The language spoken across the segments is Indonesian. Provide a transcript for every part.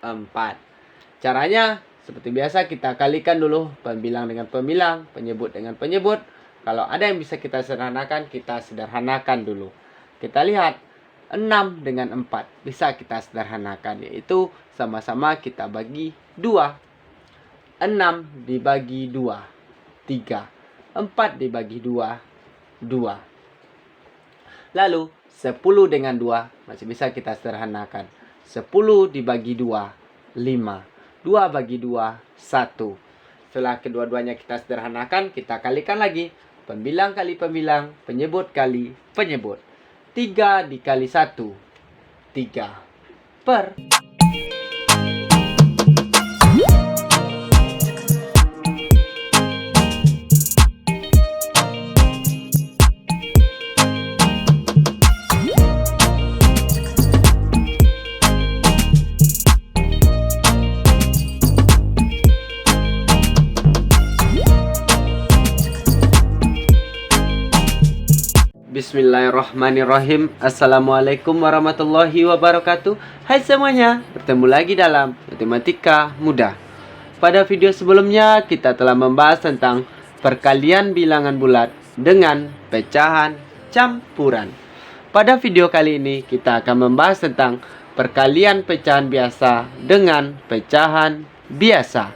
4. Caranya seperti biasa kita kalikan dulu pembilang dengan pembilang, penyebut dengan penyebut. Kalau ada yang bisa kita sederhanakan, kita sederhanakan dulu. Kita lihat 6 dengan 4 bisa kita sederhanakan, yaitu sama-sama kita bagi 2. 6 dibagi 2, 3. 4 dibagi 2, 2. Lalu 10 dengan 2 masih bisa kita sederhanakan. 10 dibagi 2, 5. 2 bagi 2, 1. Setelah kedua-duanya kita sederhanakan, kita kalikan lagi. Pembilang kali pembilang, penyebut kali penyebut. 3 dikali 1, 3. Per. Bismillahirrahmanirrahim. Assalamualaikum warahmatullahi wabarakatuh. Hai semuanya, bertemu lagi dalam Matematika Mudah. Pada video sebelumnya kita telah membahas tentang perkalian bilangan bulat dengan pecahan campuran. Pada video kali ini kita akan membahas tentang perkalian pecahan biasa dengan pecahan biasa.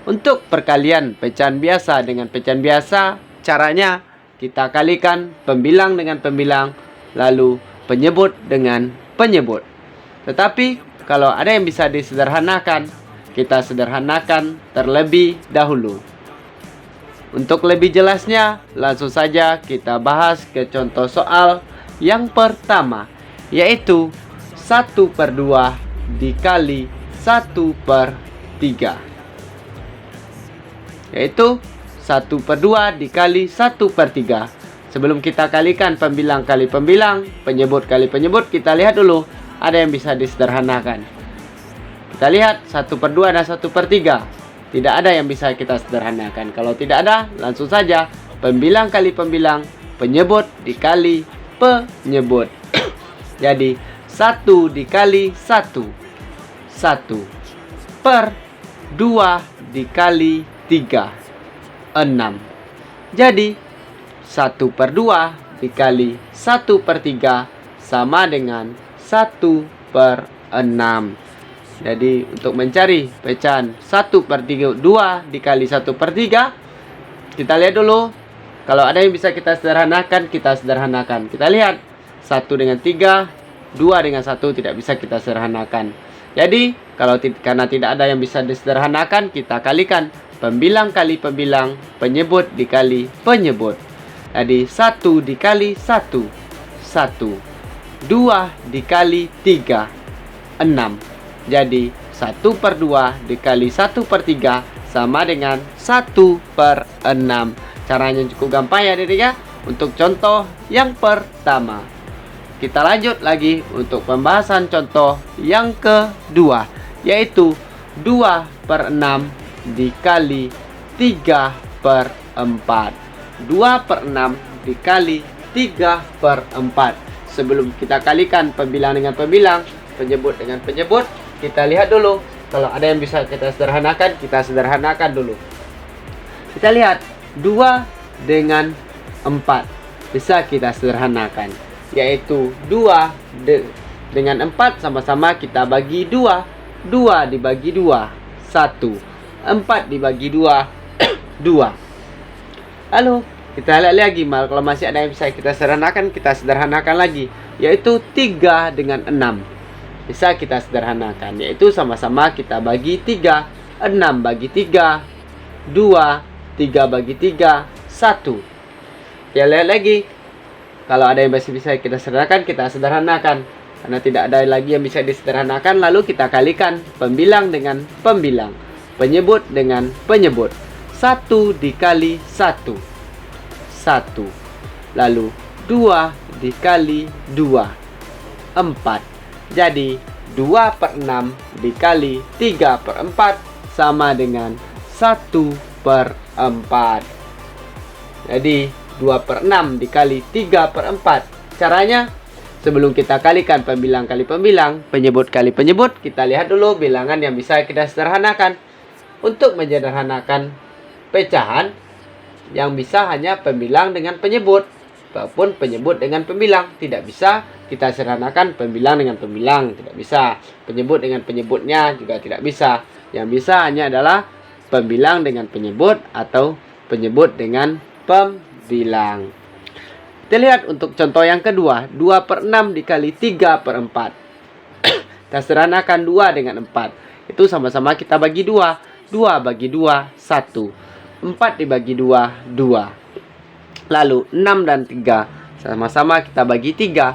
Untuk perkalian pecahan biasa dengan pecahan biasa, caranya kita kalikan pembilang dengan pembilang, lalu penyebut dengan penyebut. Tetapi kalau ada yang bisa disederhanakan, kita sederhanakan terlebih dahulu. Untuk lebih jelasnya, langsung saja kita bahas ke contoh soal yang pertama, yaitu 1/2 dikali 1/3, yaitu 1/2 dikali 1/3. Sebelum kita kalikan pembilang kali pembilang, penyebut kali penyebut, kita lihat dulu ada yang bisa disederhanakan. Kita lihat 1/2 dan 1/3. Tidak ada yang bisa kita sederhanakan. Kalau tidak ada, langsung saja pembilang kali pembilang, penyebut dikali penyebut. Jadi 1 dikali 1, 1. Per 2 dikali 3, 6. Jadi 1/2 dikali 1/3 sama dengan 1/6. Jadi untuk mencari pecahan 1/2 dikali 1/3, kita lihat dulu. Kalau ada yang bisa kita sederhanakan, kita sederhanakan. Kita lihat 1 dengan 3, 2 dengan 1 tidak bisa kita sederhanakan. Jadi karena tidak ada yang bisa disederhanakan, kita kalikan pembilang kali pembilang, penyebut dikali penyebut. Jadi 1 dikali 1, 1. 2 dikali 3, 6. Jadi 1/2 dikali 1/3 sama dengan 1/6. Caranya cukup gampang ya adik-adik ya. Untuk contoh yang pertama, kita lanjut lagi untuk pembahasan contoh yang kedua, yaitu 2/6 dikali 3/4. 2/6 dikali 3/4. Sebelum kita kalikan pembilang dengan pembilang, penyebut dengan penyebut, kita lihat dulu. Kalau ada yang bisa kita sederhanakan, kita sederhanakan dulu. Kita lihat 2 dengan 4 bisa kita sederhanakan, yaitu 2 dengan 4 sama-sama kita bagi 2. 2 dibagi 2, 1. 4 dibagi 2, 2. Lalu kita lihat lagi, kalau masih ada yang bisa kita sederhanakan, kita sederhanakan lagi, yaitu 3 dengan 6 bisa kita sederhanakan, yaitu sama-sama kita bagi 3. 6 bagi 3, 2. 3 bagi 3, 1. Kita lihat lagi. Kalau ada yang masih bisa kita sederhanakan, kita sederhanakan. Karena tidak ada lagi yang bisa disederhanakan, lalu kita kalikan pembilang dengan pembilang, penyebut dengan penyebut. 1 dikali 1, 1. Lalu 2 dikali 2, 4. Jadi 2/6 dikali 3/4 sama dengan 1/4. Jadi 2/6 dikali 3/4. Caranya sebelum kita kalikan pembilang kali pembilang, penyebut kali penyebut, kita lihat dulu bilangan yang bisa kita sederhanakan. Untuk menyederhanakan pecahan yang bisa hanya pembilang dengan penyebut, ataupun penyebut dengan pembilang. Tidak bisa kita sederhanakan pembilang dengan pembilang, tidak bisa. Penyebut dengan penyebutnya juga tidak bisa. Yang bisa hanya adalah pembilang dengan penyebut atau penyebut dengan pembilang. Kita lihat untuk contoh yang kedua, 2/6 dikali 3/4. Kita sederhanakan 2 dengan 4. Itu sama-sama kita bagi 2. 2 bagi 2, 1. 4 dibagi 2, 2. Lalu 6 dan 3 sama-sama kita bagi 3.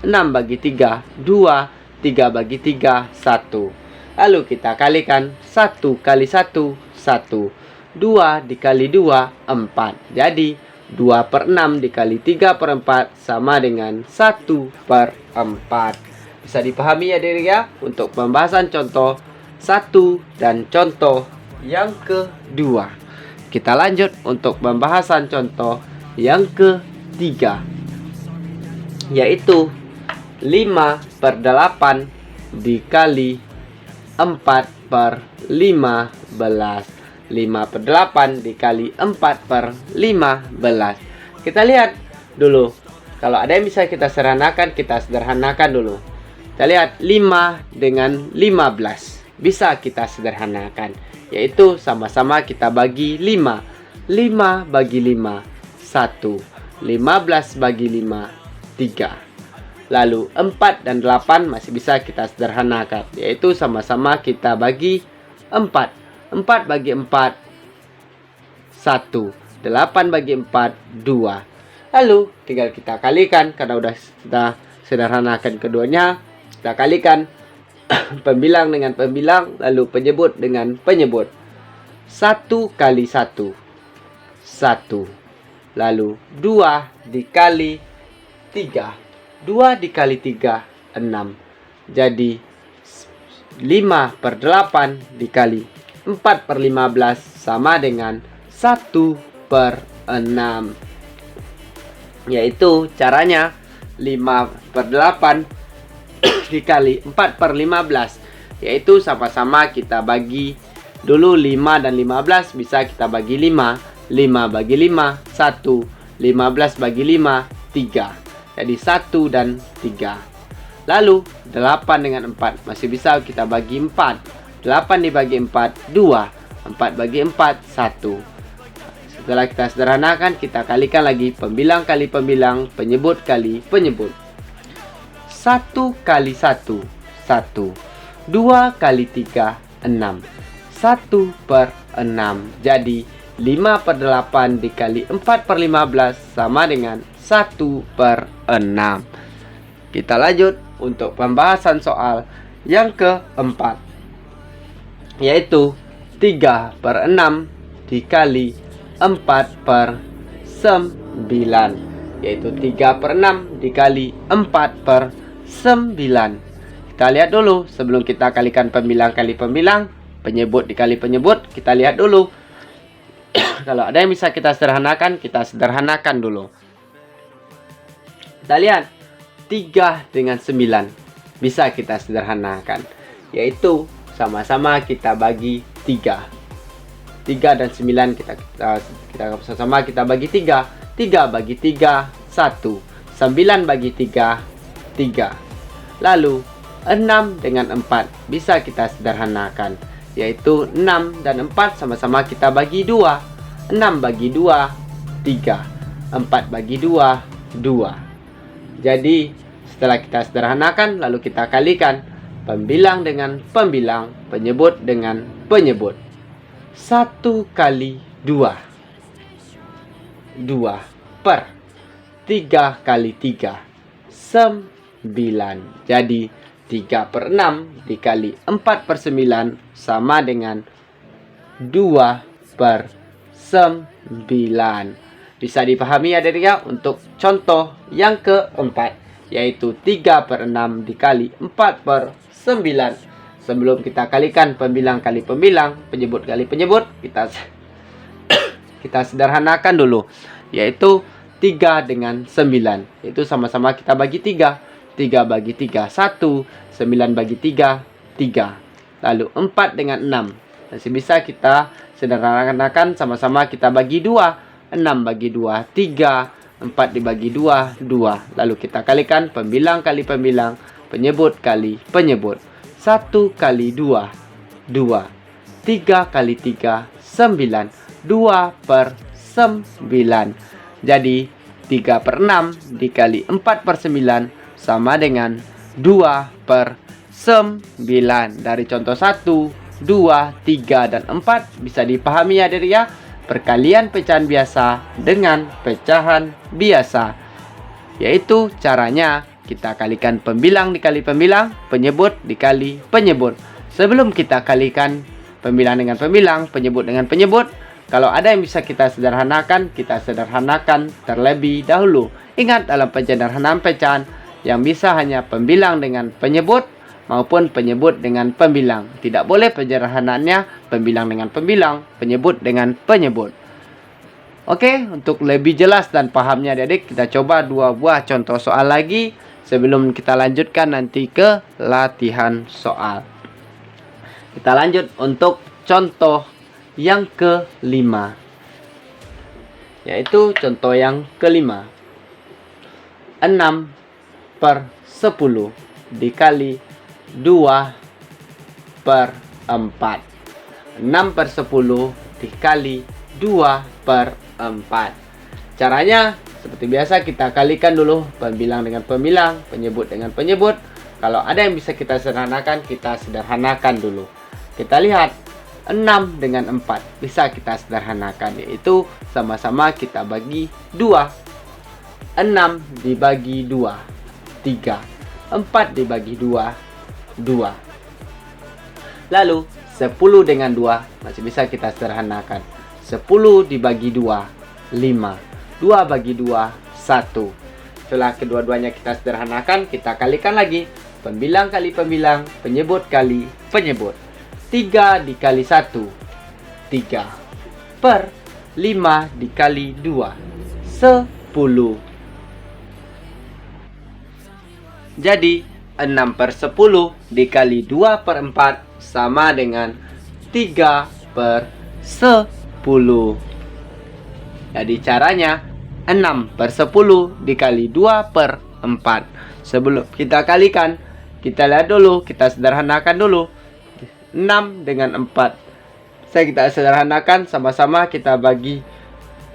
6 bagi 3, 2. 3 bagi 3, 1. Lalu kita kalikan 1 kali 1, 1. 2 dikali 2, 4. Jadi 2/6 dikali 3/4 sama dengan 1/4. Bisa dipahami ya adik ya untuk pembahasan contoh 1 dan contoh yang kedua. Kita lanjut untuk pembahasan contoh yang ketiga, yaitu 5/8 dikali 4/15. 5/8 dikali 4/15. Kita lihat dulu. Kalau ada yang bisa kita sederhanakan, kita sederhanakan dulu. Kita lihat 5 dengan 15. Bisa kita sederhanakan. Yaitu sama-sama kita bagi 5. 5 bagi 5, 1. 15 bagi 5, 3. Lalu 4 dan 8 masih bisa kita sederhanakan. Yaitu sama-sama kita bagi 4. 4 bagi 4, 1. 8 bagi 4, 2. Lalu tinggal kita kalikan. Karena udah kita sederhanakan keduanya, kita kalikan pembilang dengan pembilang, lalu penyebut dengan penyebut. 1 kali 1, 1. Lalu 2 dikali 3. 2 dikali 3, 6. Jadi 5/8 dikali 4/15 sama dengan 1/6. Yaitu caranya 5/8 dikali 4/15. Yaitu sama-sama kita bagi dulu 5 dan 15 bisa kita bagi 5. 5 bagi 5, 1. 15 bagi 5, 3. Jadi 1 dan 3. Lalu 8 dengan 4 masih bisa kita bagi 4. 8 dibagi 4, 2. 4 bagi 4, 1. Setelah kita sederhanakan, kita kalikan lagi pembilang kali pembilang, penyebut kali penyebut. 1 kali 1, 1. 2 kali 3, 6. 1/6. Jadi 5/8 dikali 4/15 sama dengan 1/6. Kita lanjut untuk pembahasan soal yang keempat, yaitu 3/6 dikali 4/9. Yaitu 3/6 dikali 4/9. Kita lihat dulu sebelum kita kalikan pembilang kali pembilang, penyebut dikali penyebut. Kita lihat dulu. Kalau ada yang bisa kita sederhanakan, kita sederhanakan dulu. Kita lihat 3 dengan 9 bisa kita sederhanakan, yaitu sama-sama kita bagi 3. 3 dan 9 kita sama-sama kita bagi 3. 3 bagi 3, 1. 9 bagi 3, 3. Lalu 6 dengan 4 bisa kita sederhanakan, yaitu 6 dan 4 sama-sama kita bagi 2. 6 bagi 2, 3. 4 bagi 2, 2. Jadi setelah kita sederhanakan, lalu kita kalikan pembilang dengan pembilang, penyebut dengan penyebut. 1 kali 2, 2 per 3 kali 3, 9. Jadi 3/6 dikali 4/9 sama dengan 2/9. Bisa dipahami ya adik ya untuk contoh yang keempat, yaitu 3/6 dikali 4/9. Sebelum kita kalikan pembilang kali pembilang, penyebut kali penyebut, kita sederhanakan dulu, yaitu 3 dengan 9. Itu sama-sama kita bagi 3. 3 bagi 3, 1. 9 bagi 3, 3. Lalu 4 dengan 6. Masih bisa kita sederhanakan, sama-sama kita bagi 2. 6 bagi 2, 3. 4 dibagi 2, 2. Lalu kita kalikan pembilang kali pembilang, penyebut kali penyebut. 1 kali 2, 2. 3 kali 3, 9. 2 per 9. Jadi 3 per 6 dikali 4 per 9 sama dengan 2 per 9. Dari contoh 1, 2, 3, dan 4 bisa dipahami ya adik ya. Perkalian pecahan biasa dengan pecahan biasa. Yaitu caranya kita kalikan pembilang dikali pembilang, penyebut dikali penyebut. Sebelum kita kalikan pembilang dengan pembilang, penyebut dengan penyebut, kalau ada yang bisa kita sederhanakan, kita sederhanakan terlebih dahulu. Ingat, dalam penyederhanaan pecahan yang bisa hanya pembilang dengan penyebut maupun penyebut dengan pembilang. Tidak boleh penyederhanaannya pembilang dengan pembilang, penyebut dengan penyebut. Oke, untuk lebih jelas dan pahamnya adik-adik, kita coba 2 buah contoh soal lagi sebelum kita lanjutkan nanti ke latihan soal. Kita lanjut untuk contoh yang kelima. Yaitu contoh yang kelima. 6 per 10 dikali 2 per 4. 6 per 10 dikali 2 per 4. Caranya seperti biasa, kita kalikan dulu pembilang dengan pembilang, penyebut dengan penyebut. Kalau ada yang bisa kita sederhanakan, kita sederhanakan dulu. Kita lihat 6 dengan 4 bisa kita sederhanakan, yaitu sama-sama kita bagi 2. 6 dibagi 2, 3. 4 dibagi 2, 2. Lalu 10 dengan 2 masih bisa kita sederhanakan. 10 dibagi 2, 5. 2 bagi 2, 1. Setelah kedua-duanya kita sederhanakan, kita kalikan lagi. Pembilang kali pembilang, penyebut kali penyebut. 3 dikali 1, 3. Per 5 dikali 2, 10. Jadi 6 per 10 dikali 2 per 4 sama dengan 3 per 10. Jadi caranya 6 per 10 dikali 2 per 4. Sebelum kita kalikan, kita lihat dulu, kita sederhanakan dulu. 6 dengan 4. Kita sederhanakan, sama-sama kita bagi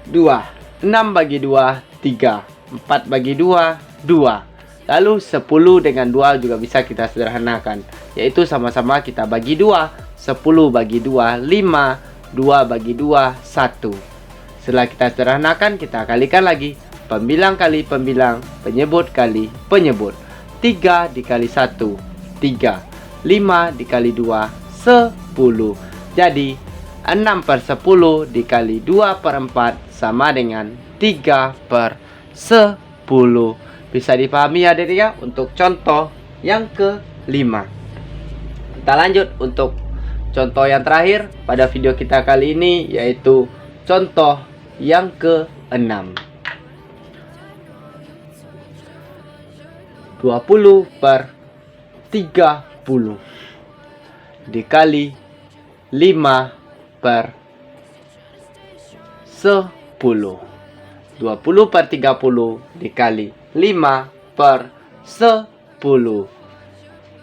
2. 6 bagi 2, 3. 4 bagi 2, 2. Lalu 10 dengan 2 juga bisa kita sederhanakan, yaitu sama-sama kita bagi 2. 10 bagi 2, 5. 2 bagi 2, 1. Setelah kita sederhanakan, kita kalikan lagi. Pembilang kali pembilang, penyebut kali penyebut. 3 dikali 1, 3. 5 dikali 2, 10. Jadi 6 per 10 dikali 2 per 4 sama dengan 3 per 10. Bisa dipahami ya adik ya untuk contoh yang kelima. Kita lanjut untuk contoh yang terakhir pada video kita kali ini, yaitu contoh yang ke-6. 20 per 30 dikali 5 per 10. 20 per 30 dikali 5 per 10.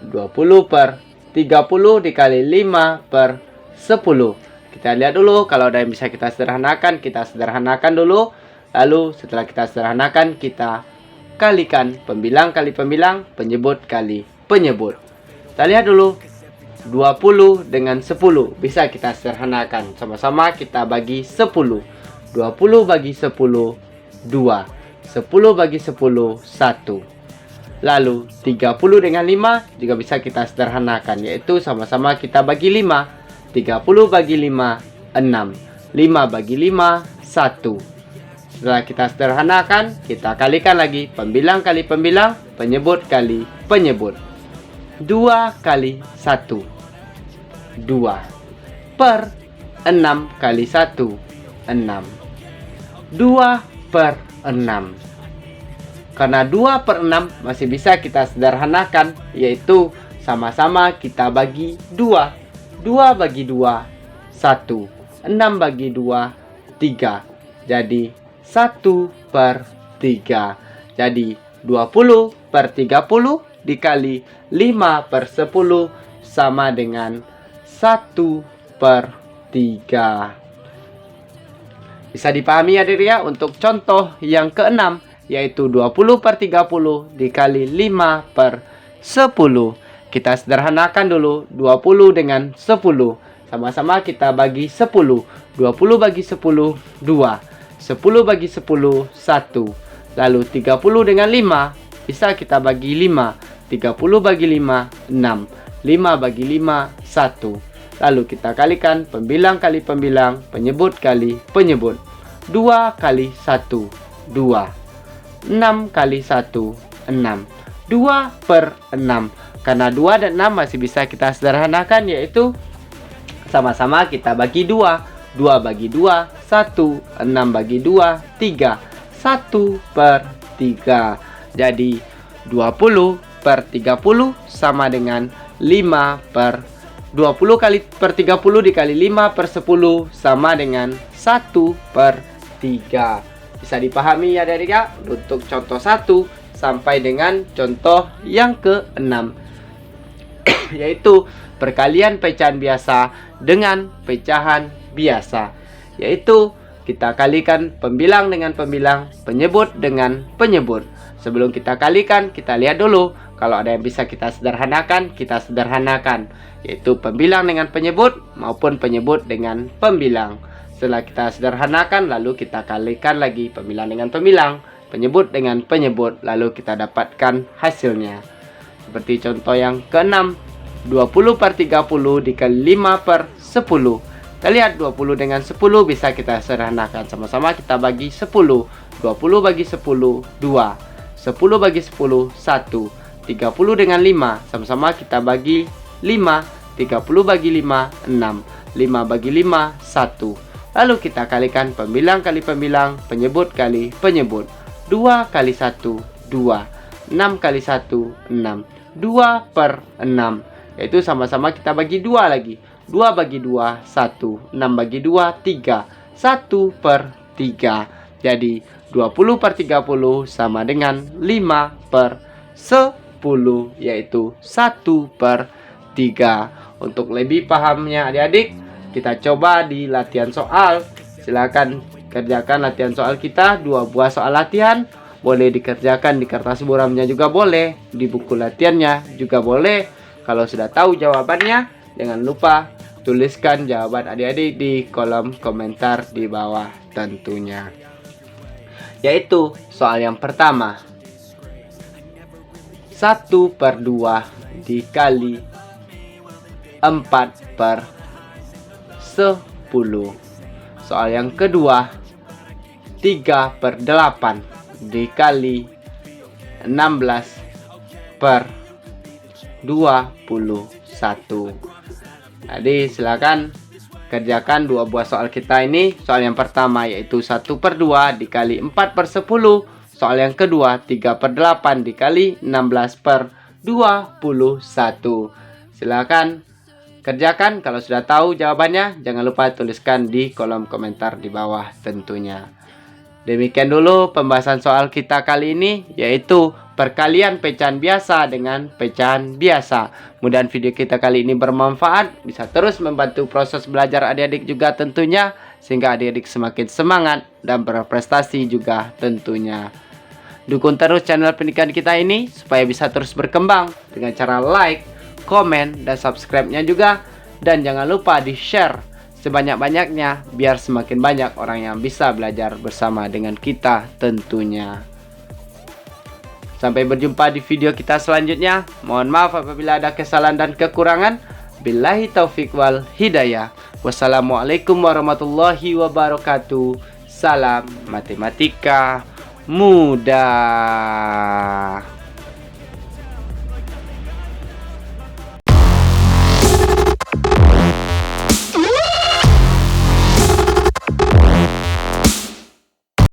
20 per 30 dikali 5 per 10. Kita lihat dulu, kalau ada yang bisa kita sederhanakan, kita sederhanakan dulu. Lalu setelah kita sederhanakan, kita kalikan pembilang kali pembilang, penyebut kali penyebut. Kita lihat dulu, 20 dengan 10 bisa kita sederhanakan. Sama-sama kita bagi 10. 20 bagi 10, 2. 10 bagi 10, 1. Lalu 30 dengan 5 juga bisa kita sederhanakan, yaitu sama-sama kita bagi 5. 30 bagi 5, 6. 5 bagi 5, 1. Setelah kita sederhanakan, kita kalikan lagi. Pembilang kali pembilang, penyebut kali penyebut. 2 kali 1, 2. Per 6 kali 1, 6. 2 per 6 Karena 2 per 6 masih bisa kita sederhanakan, yaitu sama-sama kita bagi 2. 2 bagi 2, 1. 6 bagi 2, 3. Jadi 1 per 3. Jadi 20 per 30 dikali 5 per 10 sama dengan 1 per 3. Bisa dipahami ya adik ya untuk contoh yang keenam, yaitu 20 per 30 dikali 5 per 10. Kita sederhanakan dulu 20 dengan 10. Sama-sama kita bagi 10. 20 bagi 10, 2. 10 bagi 10, 1. Lalu 30 dengan 5, bisa kita bagi 5. 30 bagi 5, 6. 5 bagi 5, 1. Lalu kita kalikan pembilang kali pembilang, penyebut kali penyebut. 2 kali 1, 2. 6 kali 1, 6. 2 per 6. Karena 2 dan 6 masih bisa kita sederhanakan, yaitu sama-sama kita bagi 2. 2 bagi 2, 1. 6 bagi 2, 3. 1 per 3. Jadi 20 per 30 sama dengan 5 per 20 kali per 30 dikali 5 per 10 sama dengan 1 per 3. Bisa dipahami ya adik-adik ya untuk contoh 1 sampai dengan contoh yang ke-6, yaitu perkalian pecahan biasa dengan pecahan biasa, yaitu kita kalikan pembilang dengan pembilang, penyebut dengan penyebut. Sebelum kita kalikan, kita lihat dulu kalau ada yang bisa kita sederhanakan, kita sederhanakan, yaitu pembilang dengan penyebut maupun penyebut dengan pembilang. Setelah kita sederhanakan, lalu kita kalikan lagi pembilang dengan pembilang, penyebut dengan penyebut, lalu kita dapatkan hasilnya. Seperti contoh yang ke-6, 20 per 30 dikali 5 per 10. Kita lihat 20 dengan 10 bisa kita sederhanakan. Sama-sama kita bagi 10. 20 bagi 10, 2. 10 bagi 10, 1. 30 dengan 5, sama-sama kita bagi 5. 30 bagi 5, 6. 5 bagi 5, 1. Lalu kita kalikan pembilang kali pembilang, penyebut kali penyebut. 2 kali 1, 2. 6 kali 1, 6. 2 per 6. Yaitu sama-sama kita bagi 2 lagi. 2 bagi 2, 1. 6 bagi 2, 3. 1 per 3. Jadi 20 per 30 sama dengan 5 per 10, yaitu 1 per 3. Untuk lebih pahamnya adik-adik, kita coba di latihan soal. Silakan kerjakan latihan soal kita, 2 buah soal latihan. Boleh dikerjakan di kertas buramnya juga boleh, di buku latihannya juga boleh. Kalau sudah tahu jawabannya, jangan lupa tuliskan jawaban adik-adik di kolom komentar di bawah tentunya. Yaitu soal yang pertama, 1 per 2 dikali 4 per 10. Soal yang kedua, 3 per 8 dikali 16 per 21. Jadi silakan kerjakan 2 buah soal kita ini. Soal yang pertama yaitu 1 per 2 dikali 4 per 10. Soal yang kedua 3 per 8 dikali 16 per 21. Silakan kerjakan. Kalau sudah tahu jawabannya, jangan lupa tuliskan di kolom komentar di bawah tentunya. Demikian dulu pembahasan soal kita kali ini, yaitu perkalian pecahan biasa dengan pecahan biasa. Mudah-mudahan video kita kali ini bermanfaat, bisa terus membantu proses belajar adik-adik juga tentunya, sehingga adik-adik semakin semangat dan berprestasi juga tentunya. Dukung terus channel pendidikan kita ini supaya bisa terus berkembang dengan cara like, komen, dan subscribe-nya juga. Dan jangan lupa di-share sebanyak-banyaknya biar semakin banyak orang yang bisa belajar bersama dengan kita tentunya. Sampai berjumpa di video kita selanjutnya. Mohon maaf apabila ada kesalahan dan kekurangan. Billahi taufik wal hidayah. Wassalamualaikum warahmatullahi wabarakatuh. Salam matematika mudah.